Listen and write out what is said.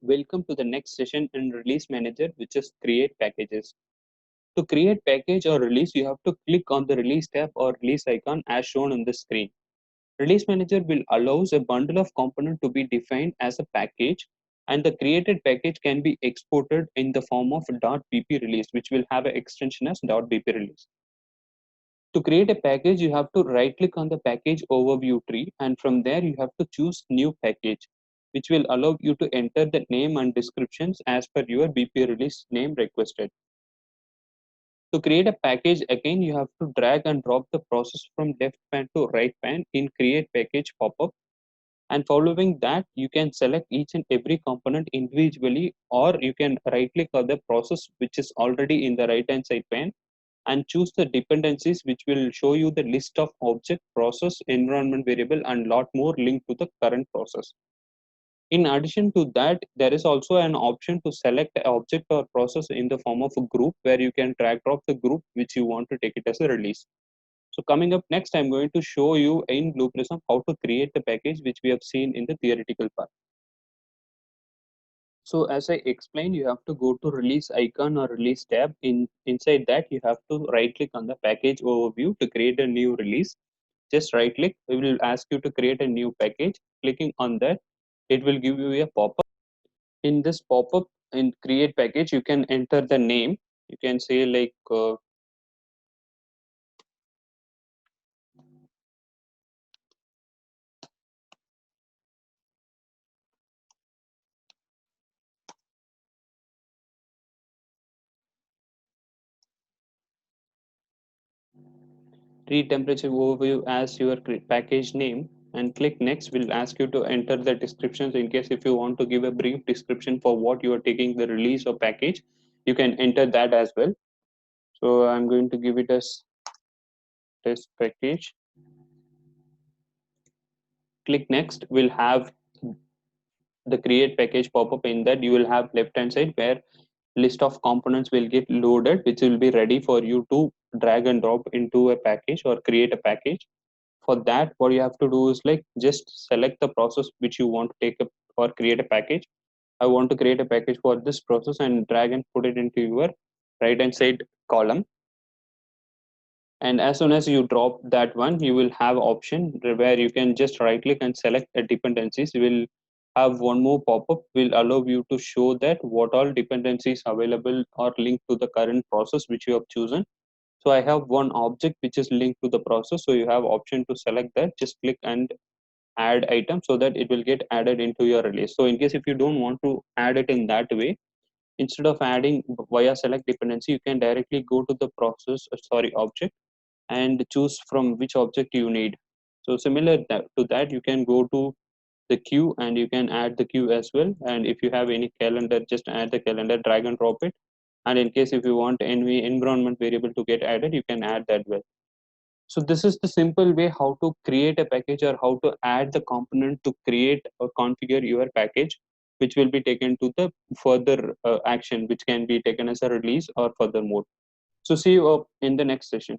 Welcome to the next session in Release Manager, which is Create Packages. To create package or release, you have to click on the Release tab or Release icon as shown on the screen. Release Manager will allows a bundle of component to be defined as a package, and the created package can be exported in the form of .bp release, which will have an extension as .bp release. To create a package, you have to right click on the package overview tree, and from there you have to choose new package, which will allow you to enter the name and descriptions as per your BP release name requested. To create a package, again you have to drag and drop the process from left pan to right pan in create package pop-up, and following that you can select each and every component individually, or you can right click on the process which is already in the right hand side pane and choose the dependencies, which will show you the list of object, process, environment variable, and lot more linked to the current process. In addition to that, there is also an option to select an object or process in the form of a group, where you can drag drop the group which you want to take it as a release. So coming up next, I'm going to show you in Blue Prism how to create the package which we have seen in the theoretical part. So as I explained, you have to go to release icon or release tab. Inside that, you have to right click on the package overview to create a new release. Just right click, it will ask you to create a new package. Clicking on that, it will give you a pop-up. In this pop-up, in create package, you can enter the name. You can say like read temperature overview as your package name, and click next. Will ask you to enter the descriptions. In case if you want to give a brief description for what you are taking the release or package, you can enter that as well. So I'm going to give it as test package. Click next. We'll have the create package pop up. In that, you will have left hand side where list of components will get loaded, which will be ready for you to drag and drop into a package or create a package. For that, what you have to do is like just select the process which you want to take up or create a package. I want to create a package for this process, and drag and put it into your right hand side column. And as soon as you drop that one, you will have option where you can just right click and select a dependencies. You will have one more pop-up, will allow you to show that what all dependencies available or linked to the current process which you have chosen. So I have one object which is linked to the process, so you have option to select that. Just click and add item so that it will get added into your release. So in case if you don't want to add it in that way, instead of adding via select dependency, you can directly go to the process object and choose from which object you need. So similar to that, you can go to the queue and you can add the queue as well. And if you have any calendar, just add the calendar, drag and drop it. And in case if you want any environment variable to get added, you can add that well. So this is the simple way how to create a package or how to add the component to create or configure your package, which will be taken to the further action, which can be taken as a release or further mode. So see you in the next session.